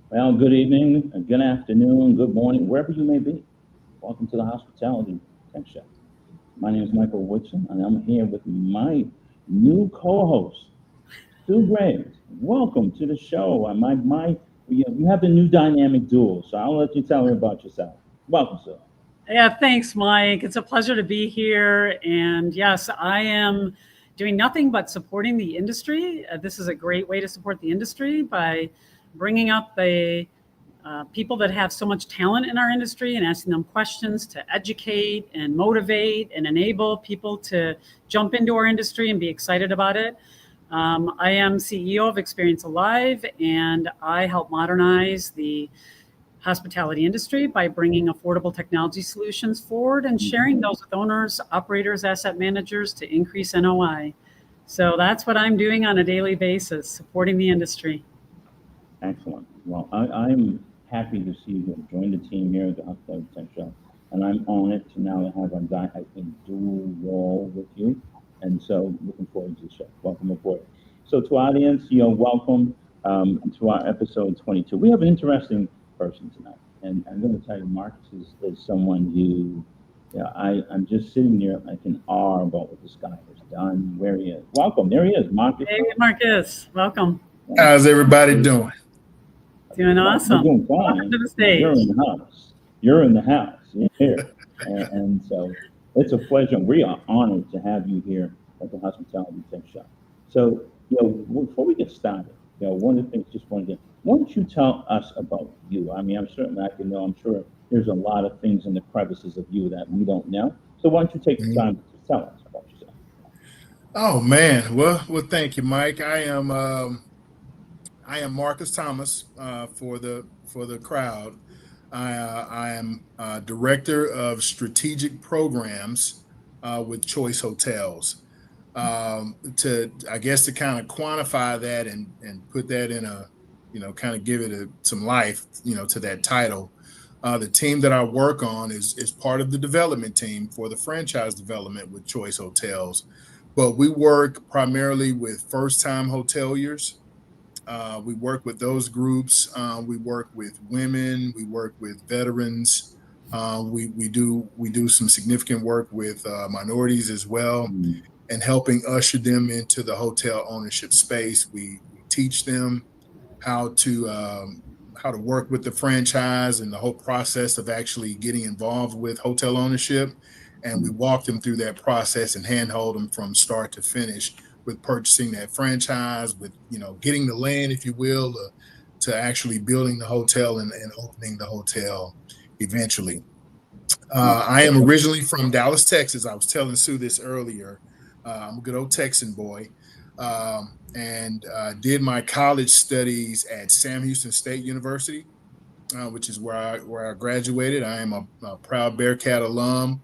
Well, good evening, good afternoon, good morning, wherever you may be. Welcome to the Hospitality Tech Show. My name is Michael Woodson, and I'm here with my new co-host, Sue Graves. Welcome to the show. You have the new dynamic duo, so I'll let you tell me about yourself. Welcome, Sue. Yeah, thanks, Mike. It's a pleasure to be here. And yes, I am doing nothing but supporting the industry. This is a great way to support the industry by bringing up the people that have so much talent in our industry and asking them questions to educate and motivate and enable people to jump into our industry and be excited about it. I am CEO of Experience Alive, and I help modernize the hospitality industry by bringing affordable technology solutions forward and sharing those with owners, operators, asset managers to increase NOI. So that's what I'm doing on a daily basis, supporting the industry. Excellent. Well, I'm happy to see you have joined the team here at the Hospitality Tech Show, and I'm honored to now have a dual role with you. And so, looking forward to the show. Welcome aboard. So, to our audience, welcome to our episode 22. We have an interesting person tonight, and I'm going to tell you, Marcus is someone who, I'm just sitting there like in awe about what this guy has done, where he is. Welcome, there he is, Marcus. Hey, Marcus, welcome. How's everybody doing? Doing awesome. We're doing fine. Welcome to the stage. You're in the house. You're in the house. You're here. And so it's a pleasure. We are honored to have you here at the Hospitality Tech Show. So, before we get started, one of the things why don't you tell us about you? I mean, I'm sure there's a lot of things in the crevices of you that we don't know. So why don't you take the time to tell us about yourself? Oh man, well, thank you, Mike. I am Marcus Thomas for the crowd. I am director of strategic programs with Choice Hotels. To kind of quantify that and put that in a, kind of give it some life, to that title. The team that I work on is part of the development team for the franchise development with Choice Hotels. But we work primarily with first-time hoteliers. We work with those groups. We work with women. We work with veterans. We do some significant work with minorities as well, and helping usher them into the hotel ownership space. We teach them how to work with the franchise and the whole process of actually getting involved with hotel ownership. And we walk them through that process and handhold them from start to finish with purchasing that franchise, with, getting the land, if you will, to actually building the hotel and opening the hotel eventually. I am originally from Dallas, Texas. I was telling Sue this earlier. I'm a good old Texan boy, and did my college studies at Sam Houston State University, which is where I graduated. I am a proud Bearcat alum.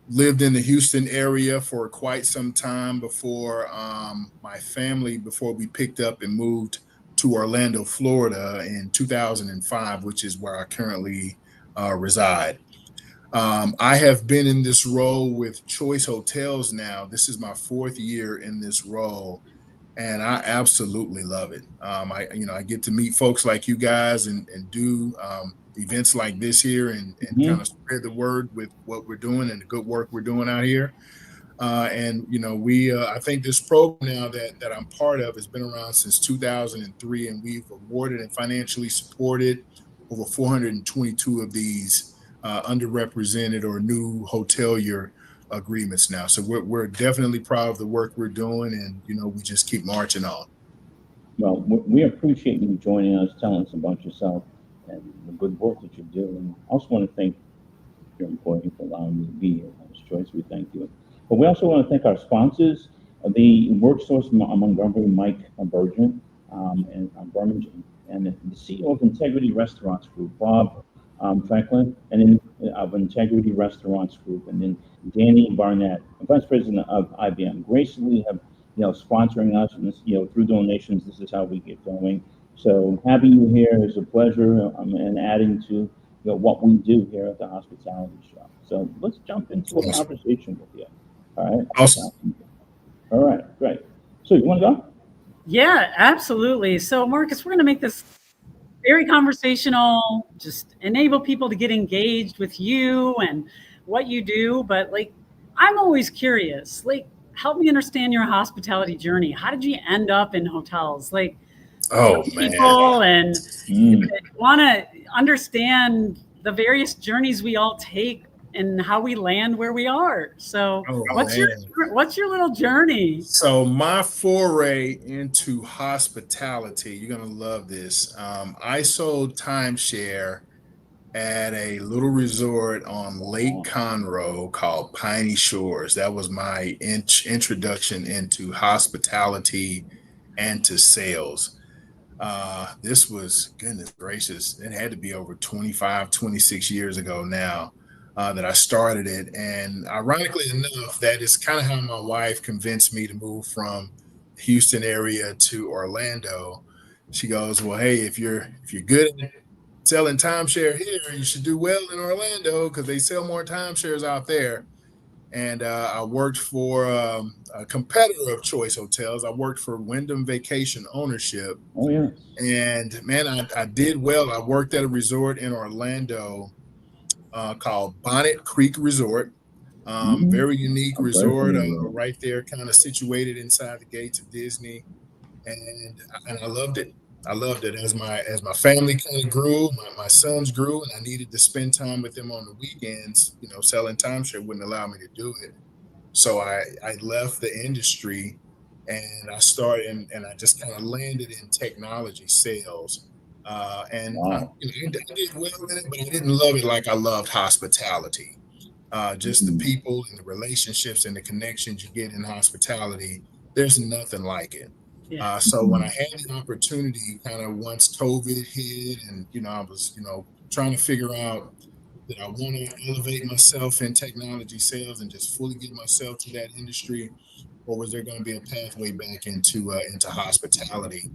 Lived in the Houston area for quite some time before before we picked up and moved to Orlando, Florida in 2005, which is where I currently reside. I have been in this role with Choice Hotels now. This is my 4th year in this role, and I absolutely love it. I get to meet folks like you guys and do events like this here and kind of spread the word with what we're doing and the good work we're doing out here. I think this program now that I'm part of has been around since 2003, and we've awarded and financially supported over 422 of these underrepresented or new hotelier agreements now. So we're definitely proud of the work we're doing, and we just keep marching on. Well, we appreciate you joining us, telling us about yourself and the good work that you do. And I also want to thank your employee for allowing me to be here at this Choice. We thank you. But we also want to thank our sponsors, the WorkSource Montgomery, Mike Bergen, and Birmingham, and the CEO of Integrity Restaurants Group, Bob Franklin, and then of Integrity Restaurants Group, and then Danny Barnett, Vice President of IBM, graciously have sponsoring us, and this, through donations. This is how we get going. So having you here is a pleasure, and adding to what we do here at the Hospitality Show. So let's jump into a conversation with you. All right. Awesome. All right, great. So you want to go? Yeah, absolutely. So Marcus, we're going to make this very conversational, just enable people to get engaged with you and what you do. But like, I'm always curious, like, help me understand your hospitality journey. How did you end up in hotels? Like, Oh man. people and Mm. want to understand the various journeys we all take and how we land where we are. So Oh, what's man. your little journey? So my foray into hospitality, you're gonna love this. I sold timeshare at a little resort on Lake Conroe called Piney Shores. That was my introduction into hospitality and to sales. This was, goodness gracious, it had to be over 25, 26 years ago now that I started it. And ironically enough, that is kind of how my wife convinced me to move from Houston area to Orlando. She goes, well, hey, if you're good at selling timeshare here, you should do well in Orlando because they sell more timeshares out there. And I worked for a competitor of Choice Hotels. I worked for Wyndham Vacation Ownership. Oh, yes. And man, I did well. I worked at a resort in Orlando called Bonnet Creek Resort. Very unique resort, right there, kind of situated inside the gates of Disney. And I loved it. I loved it as my family kind of grew, my sons grew, and I needed to spend time with them on the weekends. You know, selling timeshare wouldn't allow me to do it. So I left the industry and I started and I just kind of landed in technology sales. And Wow. I did well in it, but I didn't love it like I loved hospitality. Just the people and the relationships and the connections you get in hospitality, there's nothing like it. Yeah. So when I had the opportunity, kind of once COVID hit, and I was trying to figure out that I want to elevate myself in technology sales and just fully get myself to that industry, or was there going to be a pathway back into hospitality?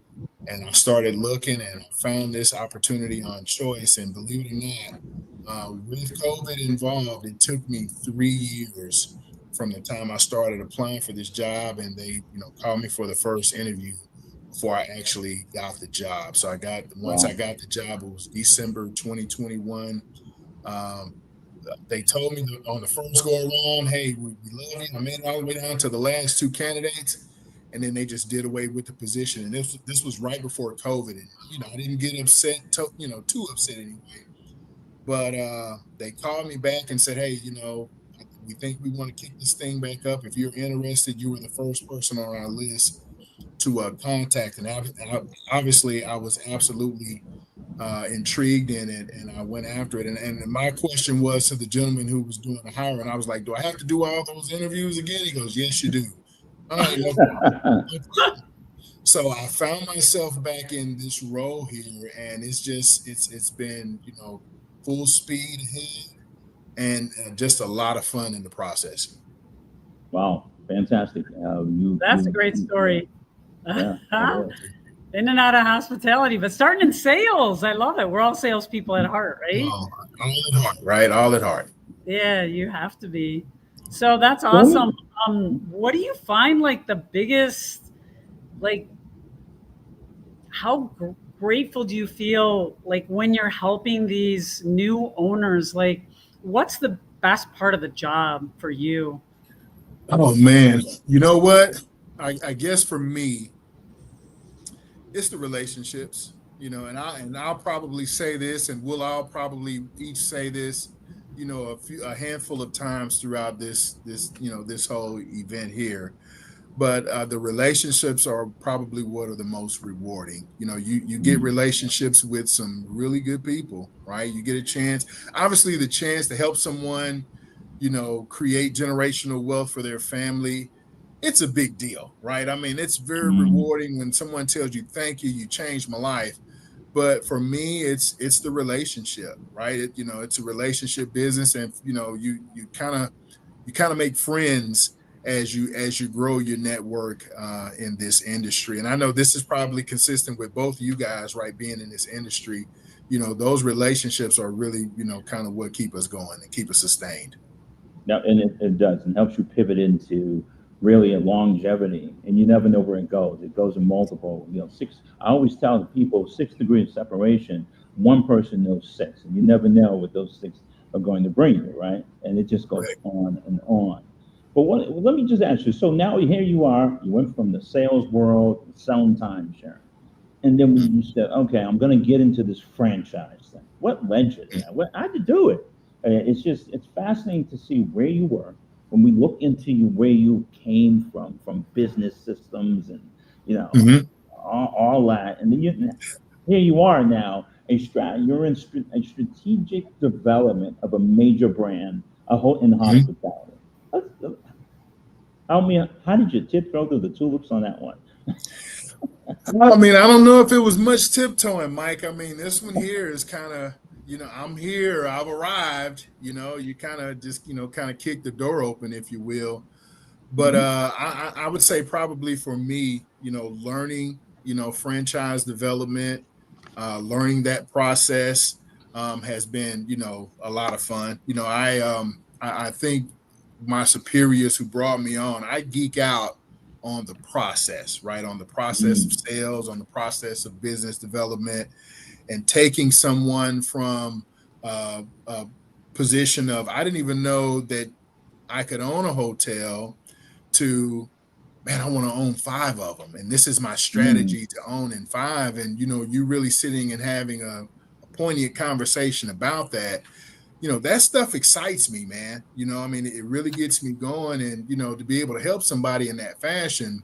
And I started looking and found this opportunity on Choice. And believe it or not, with COVID involved, it took me 3 years from the time I started applying for this job and they, called me for the first interview before I actually got the job. So once I got the job, it was December 2021. They told me on the first go around, hey, we love you. I made it all the way down to the last two candidates. And then they just did away with the position. And this was right before COVID. And, I didn't get upset, too upset anyway. But they called me back and said, hey, we think we want to kick this thing back up. If you're interested, you were the first person on our list to contact. And obviously, I was absolutely intrigued in it, and I went after it. And my question was to the gentleman who was doing the hiring. I was like, do I have to do all those interviews again? He goes, yes, you do. All right, no problem. So I found myself back in this role here, and it's been full speed ahead and just a lot of fun in the process. Wow, fantastic! That's a great story. Yeah, in and out of hospitality, but starting in sales. I love it. We're all salespeople at heart, right? All at heart, right? All at heart. Yeah, you have to be. So that's awesome. What do you find like the biggest, like, how grateful do you feel like when you're helping these new owners? Like, what's the best part of the job for you? Oh man, you know what? I guess for me, it's the relationships, and I'll probably say this, and we'll all probably each say this, a handful of times throughout this whole event here. But the relationships are probably what are the most rewarding. You get relationships with some really good people, right? You get a chance, obviously the chance to help someone, create generational wealth for their family. It's a big deal, right? I mean, it's very rewarding when someone tells you, thank you, you changed my life. But for me, it's the relationship, right? It's a relationship business, and you kind of make friends as you grow your network in this industry. And I know this is probably consistent with both of you guys, right? Being in this industry, those relationships are really, kind of what keep us going and keep us sustained. Yeah, and it does, and helps you pivot into really a longevity, and you never know where it goes. It goes in multiple, six. I always tell people 6 degrees of separation. One person knows six, and you never know what those six are going to bring you, right? And it just goes Right. on and on. But let me just ask you. So now here you are. You went from the sales world to selling timeshare, and then when you said, "Okay, I'm going to get into this franchise thing." What led you to that? How'd you do it? It's fascinating to see where you were when we look into where you came from business systems and Mhm. all that, and then here you are now. You're in a strategic development of a major brand, in Mhm. hospitality. Tell me, how did you tiptoe through the tulips on that one? I mean, I don't know if it was much tiptoeing, Mike. I mean, this one here is kind of, I'm here, I've arrived, you kind of just, kind of kick the door open, if you will. But Mhm. I would say probably for me, learning, franchise development, learning that process has been, a lot of fun. I think my superiors who brought me on, I geek out on the process, right? On the process of Mm. sales, on the process of business development, and taking someone from a position of I didn't even know that I could own a hotel to, man, I want to own 5 of them. And this is my Mm. strategy to own in 5. And, you really sitting and having a poignant conversation about that, that stuff excites me, man. I mean, it really gets me going. And, to be able to help somebody in that fashion,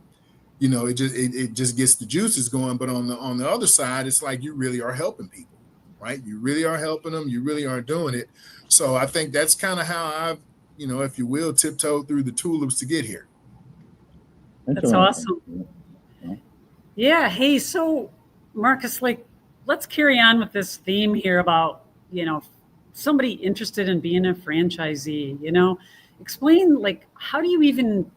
it just gets the juices going. But on the other side, it's like you really are helping people, right? You really are helping them. You really are doing it. So I think that's kind of how I've, if you will, tiptoed through the tulips to get here. That's Interesting. awesome. Yeah. Yeah. Hey, so Marcus, like, let's carry on with this theme here about, somebody interested in being a franchisee, explain, like, how do you even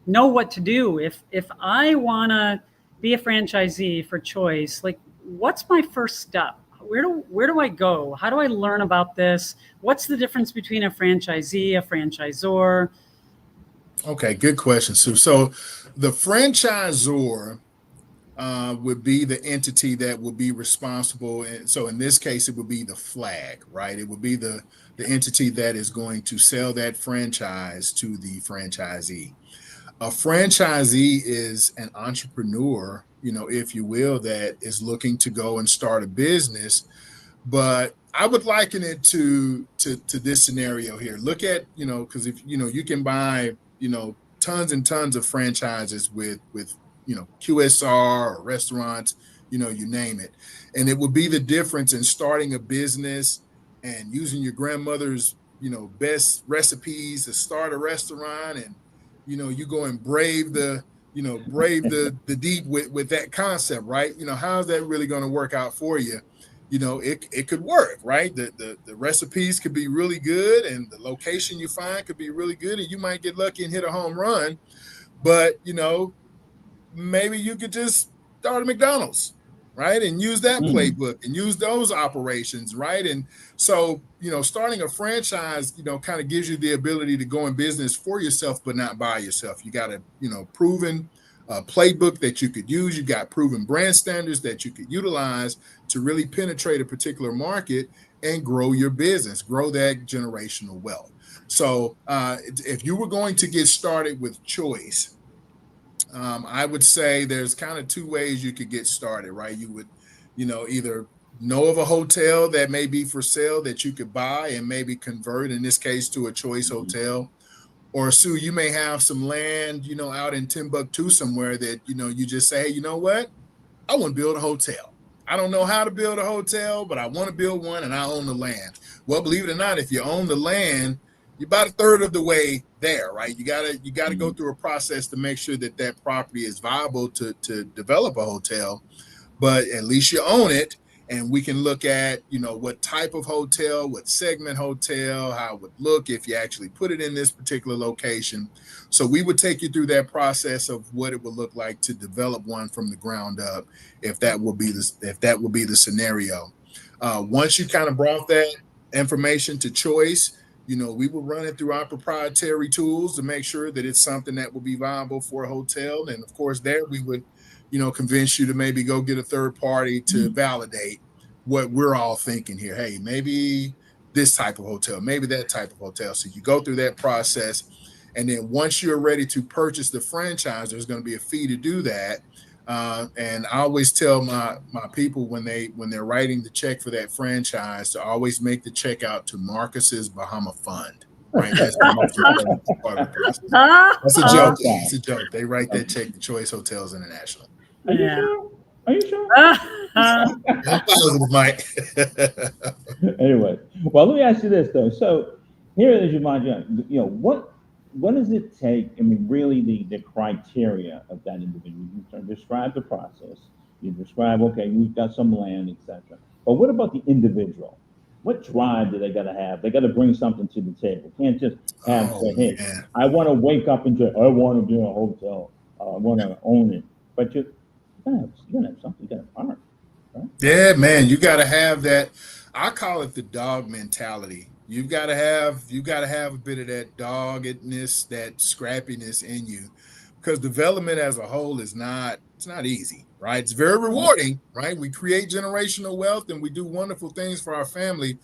know what to do if I want to be a franchisee for Choice? Like, what's my first step? Where do I go? How do I learn about this? What's the difference between a franchisee, a franchisor? Okay, good question, Sue. So the franchisor would be the entity that would be responsible. And so in this case, it would be the flag, right? It would be the entity that is going to sell that franchise to the franchisee. A franchisee is an entrepreneur, if you will, that is looking to go and start a business. But I would liken it to this scenario here. Look at, because if you can buy, tons and tons of franchises with QSR or restaurants, you name it. And it would be the difference in starting a business and using your grandmother's, best recipes to start a restaurant, and you go and brave the deep with that concept, right? How's that really going to work out for you? It could work, right? The recipes could be really good, and the location you find could be really good, and you might get lucky and hit a home run. But maybe you could just start a McDonald's, right? And use that Mm. playbook and use those operations, right? And so, starting a franchise, kind of gives you the ability to go in business for yourself, but not by yourself. You got a, proven playbook that you could use. You got proven brand standards that you could utilize to really penetrate a particular market and grow your business, grow that generational wealth. So if you were going to get started with Choice, I would say there's kind of 2 ways you could get started, right? You would, either know of a hotel that may be for sale that you could buy and maybe convert, in this case, to a Choice Mhm. hotel. Or Sue, you may have some land, out in Timbuktu somewhere that, you just say, hey, you know what? I want to build a hotel. I don't know how to build a hotel, but I want to build one and I own the land. Well, believe it or not, if you own the land, you're about a third of the way there, right? You gotta go Mhm. through a process to make sure that that property is viable to develop a hotel, but at least you own it. And we can look at, what type of hotel, what segment hotel, how it would look if you actually put it in this particular location. So we would take you through that process of what it would look like to develop one from the ground up, if that will be the scenario. Once you kind of brought that information to Choice, we will run it through our proprietary tools to make sure that it's something that will be viable for a hotel. And of course, there we would, convince you to maybe go get a third party to validate what we're all thinking here. Hey, maybe this type of hotel, maybe that type of hotel. So you go through that process. And then once you're ready to purchase the franchise, there's going to be a fee to do that. And I always tell my people when they're writing the check for that franchise to always make the check out to Marcus's Bahama Fund. Right, that's the most important part of the process. That's a joke. It's a joke. They write that check to Choice Hotels International. Are you sure? Are you sure? I'm positive, Mike. Anyway, well, let me ask you this though. So here it is, what does it take? I mean, really, the criteria of that individual. You describe the process. You describe, okay, we've got some land, etc. But what about the individual? What drive do they got to have? They got to bring something to the table. Can't just have say, hey, man, I want to wake up and say, I want to be in a hotel. I want to own it. But you're gonna have something. You got to earn, right? Yeah, man, you got to have that. I call it the dog mentality. You've got to have a bit of that doggedness, that scrappiness in you, because development as a whole it's not easy, right? It's very rewarding, right? We create generational wealth and we do wonderful things for our family,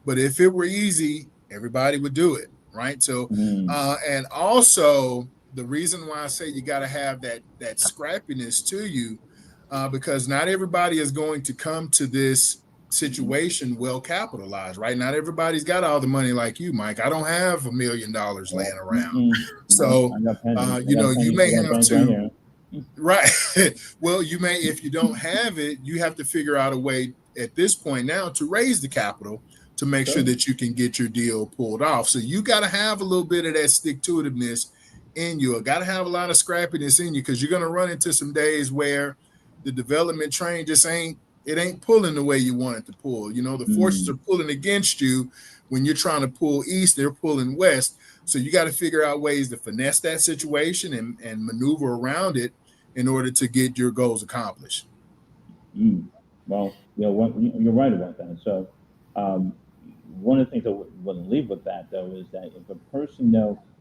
but if it were easy, everybody would do it, right? So, and also the reason why I say you got to have that scrappiness to you, because not everybody is going to come to this situation well capitalized, right? Not everybody's got all the money like you, Mike. I don't have $1 million laying around. So you may have to, right? Well, you may, if you don't have it, you have to figure out a way at this point now to raise the capital to make sure that you can get your deal pulled off. So you got to have a little bit of that stick-to-itiveness in you. Got to have a lot of scrappiness in you, because you're going to run into some days where the development train just ain't pulling the way you want it to pull. The forces are pulling against you when you're trying to pull east, they're pulling west. So you got to figure out ways to finesse that situation and maneuver around it in order to get your goals accomplished. Well, you're right about that. So one of the things I would leave with that, though, is that if a person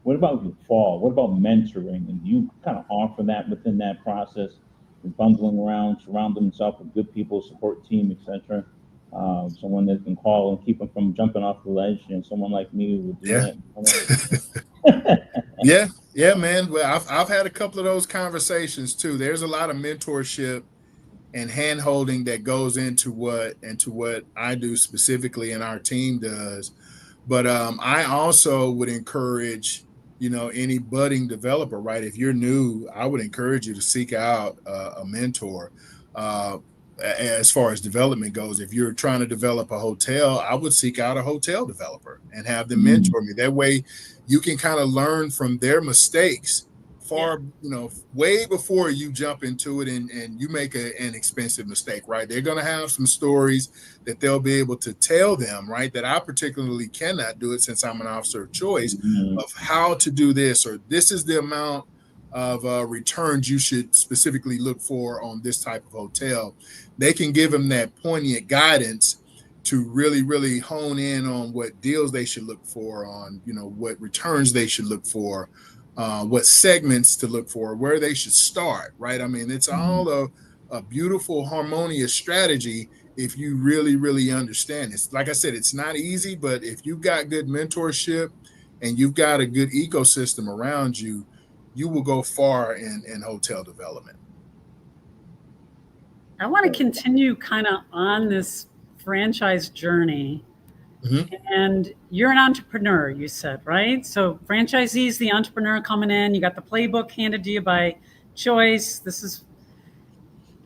what about your fall? What about mentoring? And do you kind of offer that within that process? Bundling around, surround himself with good people, support team, etc. Someone that can call and keep him from jumping off the ledge. Someone like me would do that. Yeah, man. Well, I've had a couple of those conversations too. There's a lot of mentorship and hand-holding that goes into what I do specifically, and our team does. But I also would encourage any budding developer, right? If you're new, I would encourage you to seek out a mentor. As far as development goes, if you're trying to develop a hotel, I would seek out a hotel developer and have them mentor me. That way you can kind of learn from their mistakes way before you jump into it and you make an expensive mistake, right? They're going to have some stories that they'll be able to tell them, right? That I particularly cannot do it, since I'm an officer of choice, of how to do this, or this is the amount of returns you should specifically look for on this type of hotel. They can give them that poignant guidance to really, really hone in on what deals they should look for, on, what returns they should look for, what segments to look for, where they should start, right? I mean, it's all a beautiful, harmonious strategy if you really, really understand it. Like I said, it's not easy, but if you've got good mentorship and you've got a good ecosystem around you, you will go far in hotel development. I want to continue kind of on this franchise journey. And you're an entrepreneur, you said, right? So franchisees, the entrepreneur coming in, you got the playbook handed to you by Choice.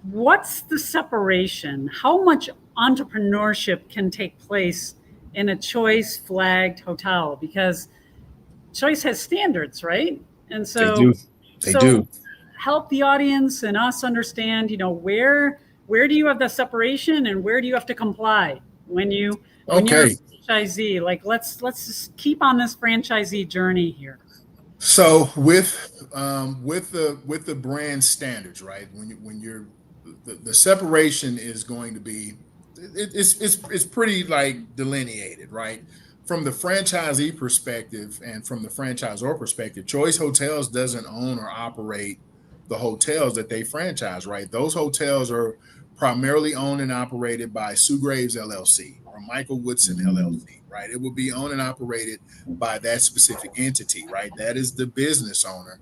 What's the separation? How much entrepreneurship can take place in a Choice flagged hotel? Because Choice has standards, right? And so they do. Help the audience and us understand, where do you have the separation and where do you have to comply when you're a franchisee? Like, let's just keep on this franchisee journey here. So with the brand standards, right? When you're the separation is going to be it's pretty like delineated, right? from the franchisee perspective and from the franchisor perspective, Choice Hotels doesn't own or operate the hotels that they franchise, right? Those hotels are primarily owned and operated by Sue Graves LLC or Michael Woodson LLC, right? It will be owned and operated by that specific entity, right? That is the business owner.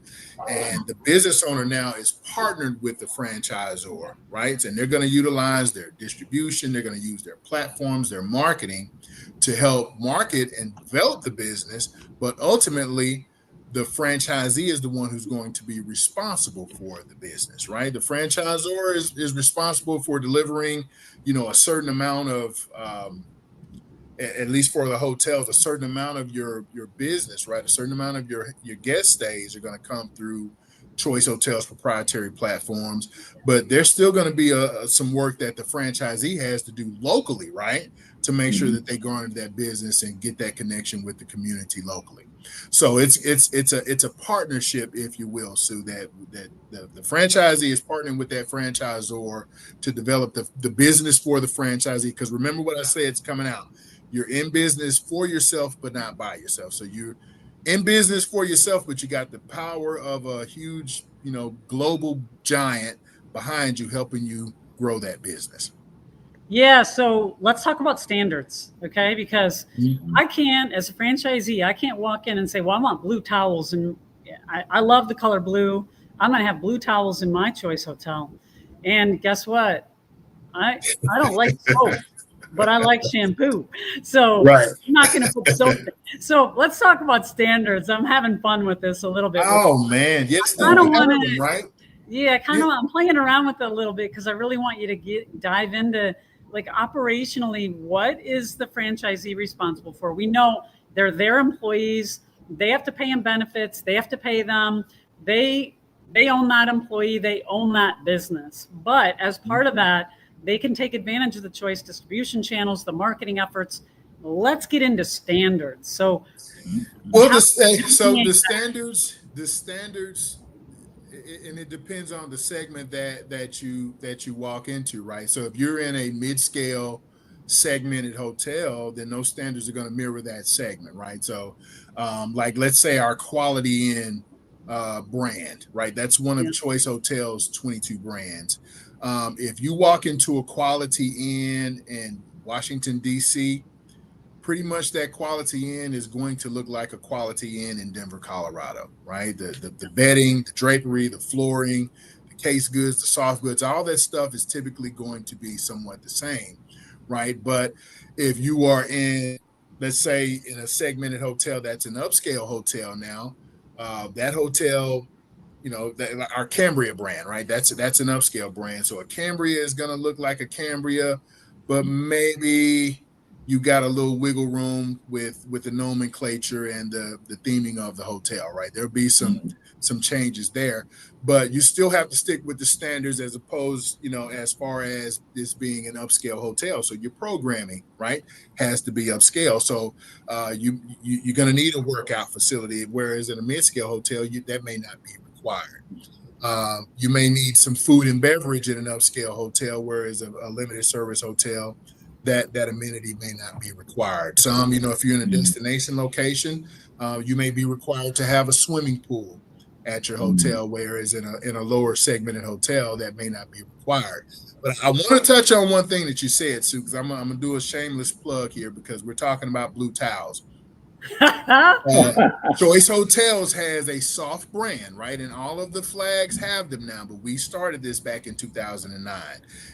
And the business owner now is partnered with the franchisor, right? And they're going to utilize their distribution, they're going to use their platforms, their marketing to help market and develop the business. But ultimately, the franchisee is the one who's going to be responsible for the business, right? The franchisor is responsible for delivering, a certain amount of, at least for the hotels, a certain amount of your business, right? A certain amount of your guest stays are going to come through Choice Hotels proprietary platforms, but there's still going to be some work that the franchisee has to do locally, right? To make sure that they go into that business and get that connection with the community locally. So it's a partnership, if you will, Sue, that the franchisee is partnering with that franchisor to develop the business for the franchisee. Because remember what I said, it's coming out. You're in business for yourself, but not by yourself. So you're in business for yourself, but you got the power of a huge, global giant behind you, helping you grow that business. Yeah, so let's talk about standards, okay? Because I can't, as a franchisee, I can't walk in and say, well, I want blue towels, and I love the color blue. I'm going to have blue towels in my Choice Hotel. And guess what? I don't like soap, but I like shampoo. So right. I'm not going to put soap in. So let's talk about standards. I'm having fun with this a little bit. Oh, man. Yes, I don't want to, right? Yeah, I'm playing around with it a little bit because I really want you to dive into, like, operationally, what is the franchisee responsible for? We know they're their employees. They have to pay them benefits. They have to pay them. They own that employee. They own that business. But as part of that, they can take advantage of the Choice distribution channels, the marketing efforts. Let's get into standards. So, the standards, and it depends on the segment that you walk into, right? So if you're in a mid-scale segmented hotel, then those standards are going to mirror that segment, right? So like, let's say our Quality Inn brand, right? That's one of Choice Hotels' 22 brands. If you walk into a Quality Inn in Washington, D.C., pretty much that Quality Inn is going to look like a Quality Inn in Denver, Colorado, right? The bedding, the drapery, the flooring, the case goods, the soft goods, all that stuff is typically going to be somewhat the same, right? But if you are in, let's say, in a segmented hotel that's an upscale hotel now, that hotel, our Cambria brand, right? That's an upscale brand. So a Cambria is going to look like a Cambria, but maybe you got a little wiggle room with the nomenclature and the theming of the hotel, right? There'll be some changes there, but you still have to stick with the standards as opposed, as far as this being an upscale hotel. So your programming, right, has to be upscale. So you're going to need a workout facility, whereas in a mid-scale hotel, that may not be required. You may need some food and beverage in an upscale hotel, whereas a limited service hotel, that amenity may not be required. Some, if you're in a destination location, you may be required to have a swimming pool at your hotel, whereas in a lower segmented hotel, that may not be required. But I want to touch on one thing that you said, Sue, because I'm going to do a shameless plug here because we're talking about blue towels. Choice Hotels has a soft brand, right? And all of the flags have them now, but we started this back in 2009.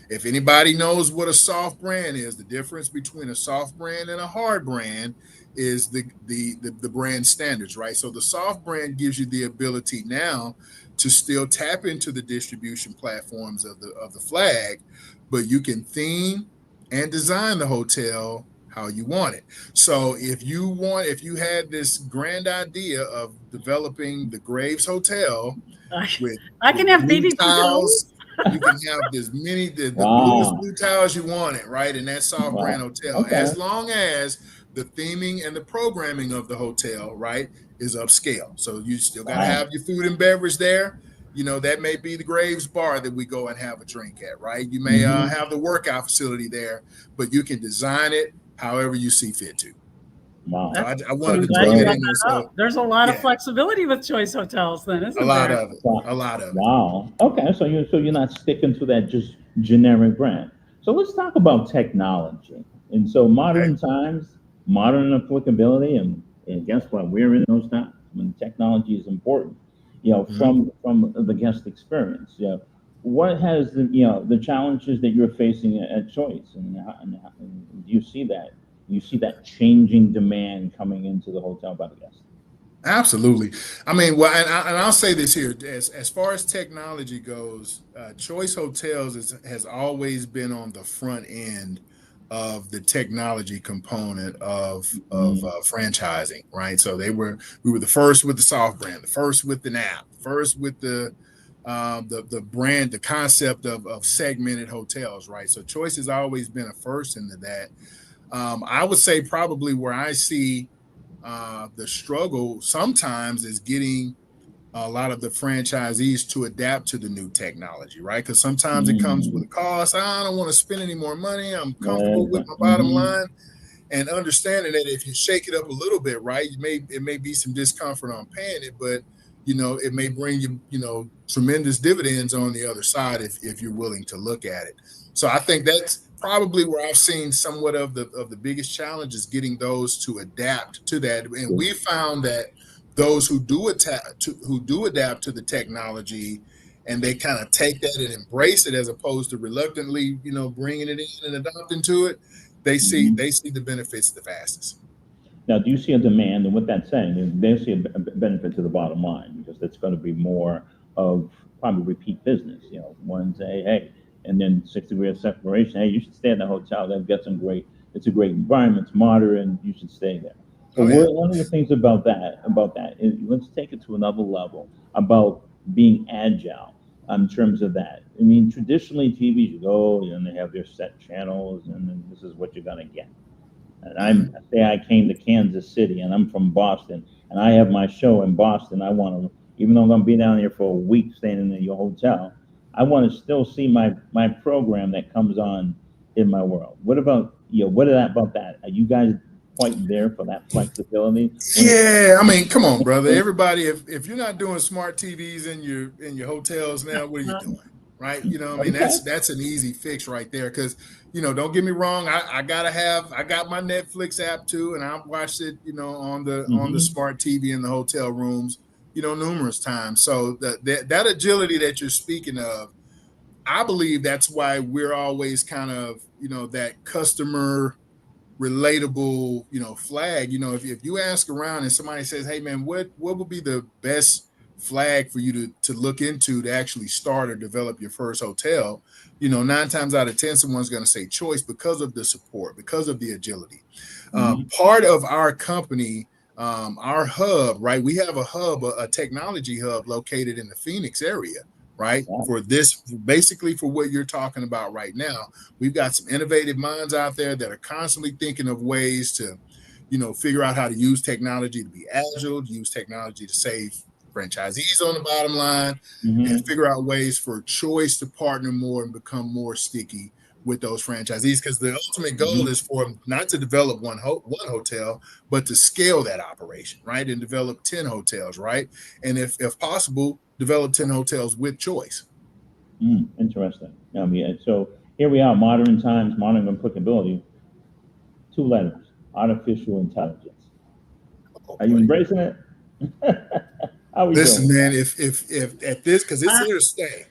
If anybody knows what a soft brand is, the difference between a soft brand and a hard brand is the brand standards, right? So the soft brand gives you the ability now to still tap into the distribution platforms of the flag, but you can theme and design the hotel how you want it. So if you had this grand idea of developing the Graves Hotel with I can have baby towels, you can have as many the bluest blue towels you want it, right? In that soft brand hotel, as long as the theming and the programming of the hotel, right, is upscale. So you still got to have your food and beverage there. That may be the Graves bar that we go and have a drink at, right? You may have the workout facility there, but you can design it however you see fit to. Wow. So I So wanted I'm to glad throw you that brought in there. that So up. There's a lot of yeah, flexibility with Choice Hotels, then, a isn't lot there? of it, a Wow. lot of it. Wow. Okay. So you're not sticking to that just generic brand. So let's talk about technology. And so Okay. modern times, modern applicability, and guess what? We're in those times when technology is important. Mhm. From the guest experience. What has the challenges that you're facing at Choice, and do you see that? You see that changing demand coming into the hotel by the guests? Absolutely. I mean, well, and I'll say this here: as far as technology goes, Choice Hotels has always been on the front end of the technology component of Mhm. franchising, right? So we were the first with the soft brand, the first with the app, first with the brand, the concept of segmented hotels, right? So Choice has always been a first into that. I would say probably where I see the struggle sometimes is getting a lot of the franchisees to adapt to the new technology, right? Because sometimes it comes with Mhm. a cost. I don't want to spend any more money. I'm Yeah, comfortable with my bottom mhm. line, and understanding that if you shake it up a little bit, right, it may be some discomfort on paying it, but it may bring you tremendous dividends on the other side if you're willing to look at it. So I think that's probably where I've seen somewhat of the biggest challenge is getting those to adapt to that. And we found that those who do adapt to the technology and they kind of take that and embrace it as opposed to reluctantly bringing it in and adopting to it, Mhm. they see the benefits the fastest. Now, do you see a demand? And what that's saying is they see a benefit to the bottom line because that's going to be more of probably repeat business. One say, hey, and then 60 year separation. Hey, you should stay in the hotel. They've got some great. It's a great environment. It's modern. You should stay there. But Oh yeah. one of the things about that is let's take it to another level about being agile in terms of that. I mean, traditionally TV, you go and they have their set channels, and then this is what you're going to get. And Hmm. say I came to Kansas City and I'm from Boston and I have my show in Boston. I want to, even though I'm going to be down here for a week staying in your hotel, I want to still see my program that comes on in my world. What about what is that about that? Are you guys quite there for that flexibility when it Yeah, I mean, come on, brother. Everybody, if you're not doing smart TVs in your hotels now, what are you doing? Right? I mean, okay? that's an easy fix right there. Because don't get me wrong, I got my Netflix app too, and I've watched it, on the Mm-hmm. smart TV in the hotel rooms, numerous times. So that agility that you're speaking of, I believe that's why we're always kind of, that customer relatable, flag. If you ask around and somebody says, hey man, what would be the best flag for you to look into to actually start or develop your first hotel, 9 times out of 10, someone's going to say Choice because of the support, because of the agility. Mm-hmm. Part of our company, our hub, right? We have a hub, a technology hub located in the Phoenix area, right? Wow. For this, basically for what you're talking about right now. We've got some innovative minds out there that are constantly thinking of ways to, figure out how to use technology to be agile, to use technology to save franchisees on the bottom line, and Mm-hmm. figure out ways for Choice to partner more and become more sticky with those franchisees. Because the ultimate goal Mm-hmm. is for them not to develop one hotel, but to scale that operation, right? And develop 10 hotels, right? And if possible, develop 10 hotels with Choice. Interesting. I mean, so here we are, modern times, modern applicability. 2 letters: artificial intelligence. Oh Are you boy. embracing it? How are we doing Listen, with man, that? if at this, because it's Uh, here to stay.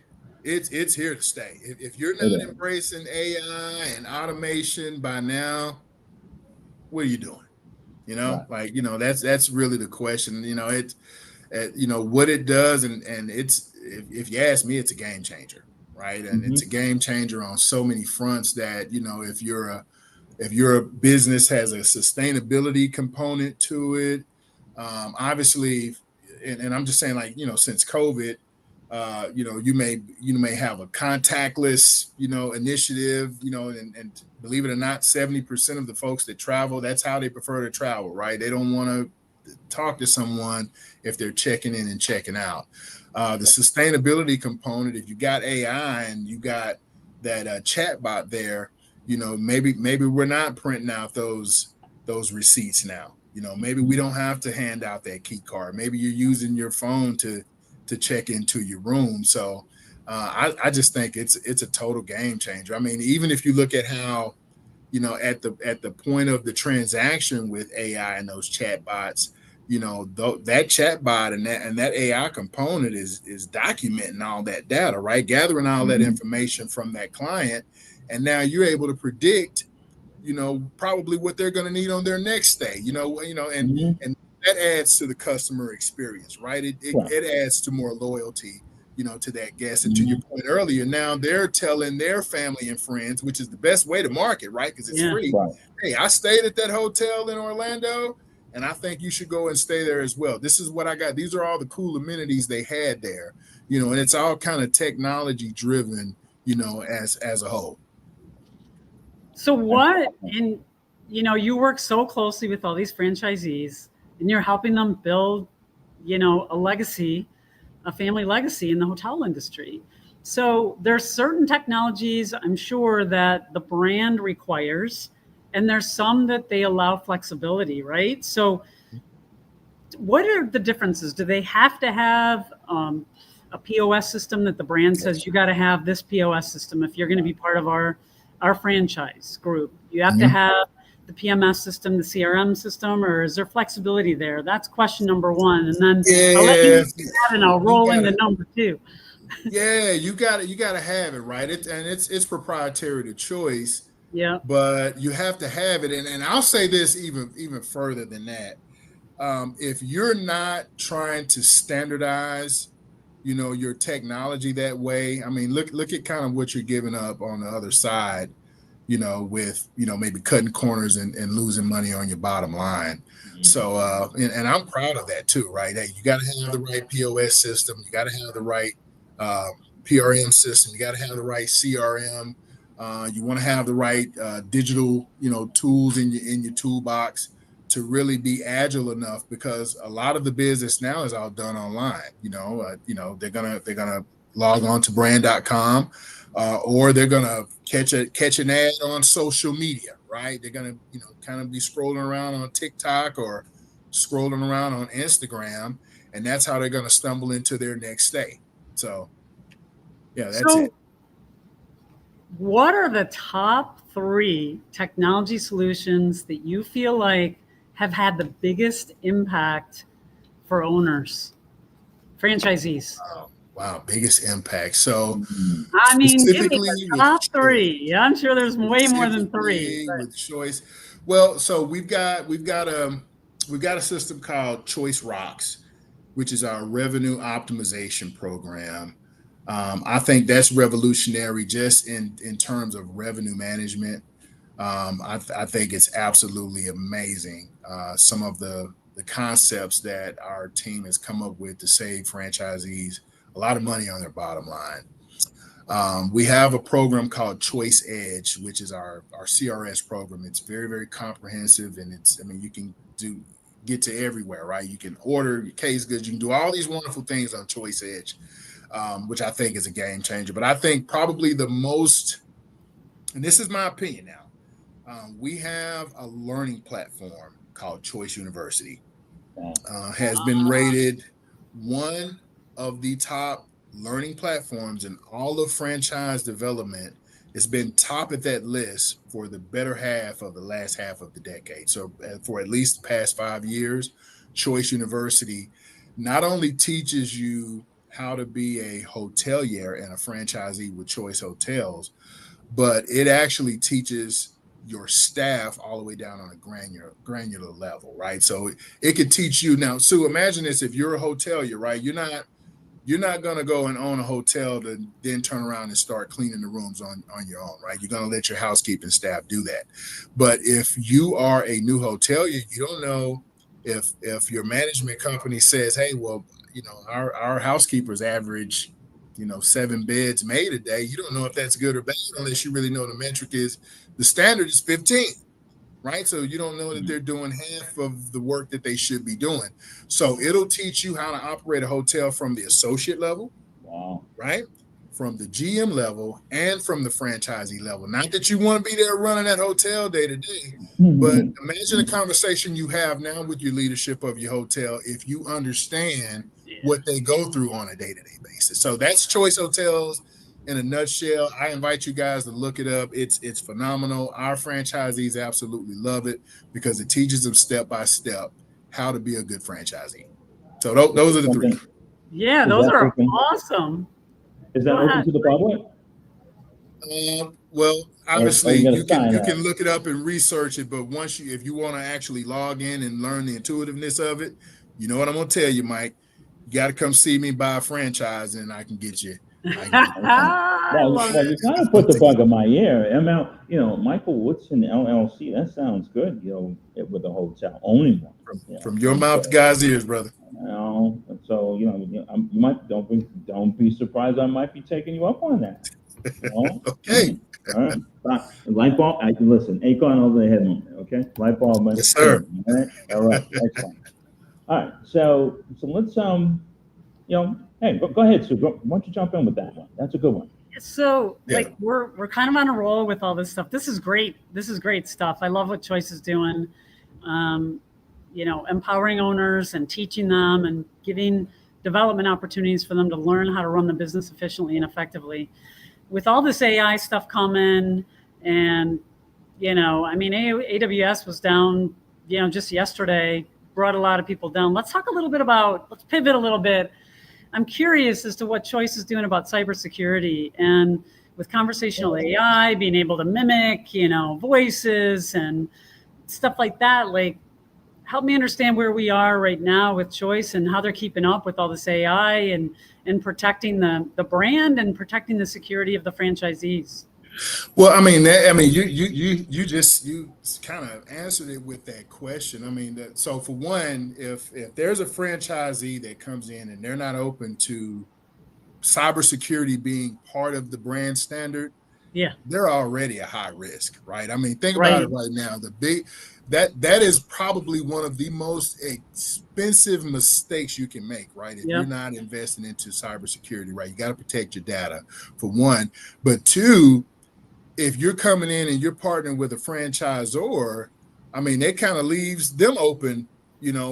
It's here to stay. If you're It not is. embracing AI and automation by now, what are you doing? Right. Like that's really the question. What it does, and it's if you ask me, it's a game changer, right? And it's a Mm-hmm. game changer on so many fronts that if your business has a sustainability component to it, obviously, and I'm just saying, like, since COVID, you may have a contactless, initiative, and believe it or not, 70% of the folks that travel, that's how they prefer to travel, right? They don't want to talk to someone if they're checking in and checking out. The sustainability component, if you got AI and you got that chat bot there, maybe we're not printing out those receipts now, Maybe we don't have to hand out that key card. Maybe you're using your phone to check into your room. So I just think it's a total game changer. I mean, even if you look at how, at the point of the transaction with AI and those chat bots, that chat bot and that AI component is documenting all that data, right? Gathering all that information from that client. And now you're able to predict, probably what they're going to need on their next stay, and that adds to the customer experience, right? It adds to more loyalty, to that guest. And to your point earlier, now they're telling their family and friends, which is the best way to market, right? Because it's free. Right. Hey, I stayed at that hotel in Orlando, and I think you should go and stay there as well. This is what I got. These are all the cool amenities they had there, and it's all kind of technology driven, as a whole. So what, and you work so closely with all these franchisees, and you're helping them build, a legacy, a family legacy in the hotel industry. So there's certain technologies, I'm sure, that the brand requires, and there's some that they allow flexibility, right? So what are the differences? Do they have to have a POS system that the brand says you got to have this POS system if you're going to be part of our franchise group? You have to have the PMS system, the CRM system, or is there flexibility there? That's question number one. And then I'll let you do that, and I'll roll into number two. Yeah, you got to have it, right? It's proprietary to Choice. Yeah. But you have to have it. And I'll say this even further than that. If you're not trying to standardize, your technology that way, I mean, look at kind of what you're giving up on the other side, with, maybe cutting corners and losing money on your bottom line. So, and I'm proud of that too, right? Hey, you got to have the right POS system. You got to have the right PRM system. You got to have the right CRM. You want to have the right digital, tools in your toolbox to really be agile enough, because a lot of the business now is all done online. They're gonna log on to brand.com, or they're gonna catch an ad on social media, right? They're gonna kind of be scrolling around on TikTok or scrolling around on Instagram, and that's how they're gonna stumble into their next stay. So, yeah, that's it. What are the top 3 technology solutions that you feel like have had the biggest impact for owners, franchisees? Wow, biggest impact. So, I mean, give me the top 3. Yeah, I'm sure there's way more than 3. With Choice. Well, so we've got a system called Choice Rocks, which is our revenue optimization program. I think that's revolutionary just in terms of revenue management. I think it's absolutely amazing. Some of the concepts that our team has come up with to save franchisees a lot of money on their bottom line. We have a program called Choice Edge, which is our CRS program. It's very, very comprehensive, and you can get to everywhere, right? You can order your case goods. You can do all these wonderful things on Choice Edge, which I think is a game changer. But I think probably the most, and this is my opinion now, we have a learning platform called Choice University. Has been rated one of the top learning platforms in all of franchise development. It's been top at that list for the better half of the last half of the decade. So for at least the past 5 years, Choice University not only teaches you how to be a hotelier and a franchisee with Choice Hotels, but it actually teaches your staff all the way down on a granular level, right? So it could teach you now. So imagine this: if you're a hotelier, right? You're not going to go and own a hotel to then turn around and start cleaning the rooms on your own, right? You're going to let your housekeeping staff do that. But if you are a new hotelier, you don't know if your management company says, hey, well, our housekeepers average, 7 beds made a day. You don't know if that's good or bad unless you really know the metric is the standard is 15, right? So you don't know that they're doing half of the work that they should be doing. So it'll teach you how to operate a hotel from the associate level, wow, right? from the GM level and from the franchisee level. Not that you want to be there running that hotel day to day, but imagine the conversation you have now with your leadership of your hotel if you understand what they go through on a day-to-day basis. So that's Choice Hotels in a nutshell. I invite you guys to look it up. It's phenomenal. Our franchisees absolutely love it because it teaches them step by step how to be a good franchisee. So those are the three. Yeah, those are awesome. Is that open to the public? Well, obviously you can look it up and research it, but if you want to actually log in and learn the intuitiveness of it, you know what I'm going to tell you, Mike. You got to come see me buy a franchise, and I can get you. Well, you kind of put the bug in my ear. Michael Woodson LLC. That sounds good. With a hotel owning one. From your mouth to God's ears, brother. So you might don't be surprised. I might be taking you up on that. Okay. All right. Light bulb. Listen. Acorn over the head moment. Okay. Light bulb. Yes, sir. All right. Excellent. All right. So let's hey, go ahead, Sue. Why don't you jump in with that one? That's a good one. So we're kind of on a roll with all this stuff. This is great. This is great stuff. I love what Choice is doing. Empowering owners and teaching them and giving development opportunities for them to learn how to run the business efficiently and effectively. With all this AI stuff coming, and AWS was down, just yesterday, brought a lot of people down. Let's pivot a little bit. I'm curious as to what Choice is doing about cybersecurity and with conversational AI, being able to mimic, voices and stuff like that. Like, help me understand where we are right now with Choice and how they're keeping up with all this AI and protecting the brand and protecting the security of the franchisees. Well, you kind of answered it with that question. So for one, if there's a franchisee that comes in and they're not open to cybersecurity being part of the brand standard, they're already a high risk, right? Think about it right now. That is probably one of the most expensive mistakes you can make, right? If you're not investing into cybersecurity, right? You got to protect your data, for one. But two, if you're coming in and you're partnering with a franchisor, that kind of leaves them open,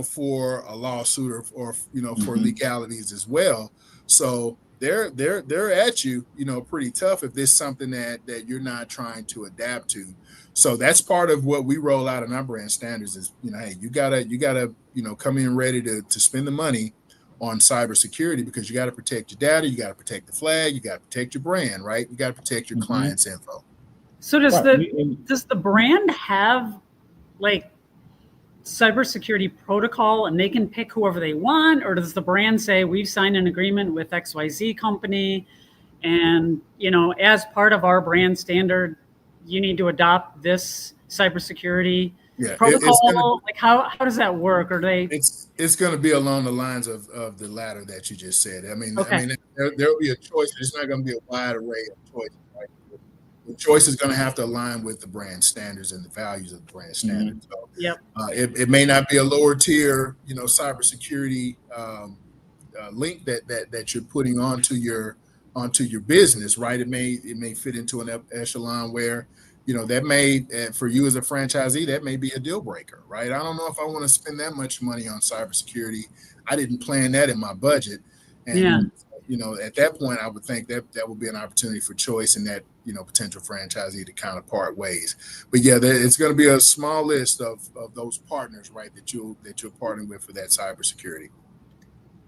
for a lawsuit or for legalities as well. So they're at you, pretty tough if there's something that you're not trying to adapt to. So that's part of what we roll out in our brand standards is, hey, you gotta, come in ready to spend the money on cybersecurity because you got to protect your data, you got to protect the flag, you got to protect your brand, right? You got to protect your client's info. So does the brand have like cybersecurity protocol and they can pick whoever they want, or does the brand say we've signed an agreement with XYZ company and as part of our brand standard you need to adopt this cybersecurity protocol? How does that work? Or it's going to be along the lines of the latter that you just said. There'll be a choice. It's not going to be a wide array of choices. Right? The choice is going to have to align with the brand standards and the values of the brand standards. So it may not be a lower tier, cybersecurity link that you're putting onto your business, right? It may fit into an echelon where that may, for you as a franchisee, that may be a deal breaker, right? I don't know if I want to spend that much money on cybersecurity. I didn't plan that in my budget. And, at that point, I would think that would be an opportunity for Choice and that, potential franchisee to kind of part ways. But it's going to be a small list of those partners, right, that you're partnering with for that cybersecurity.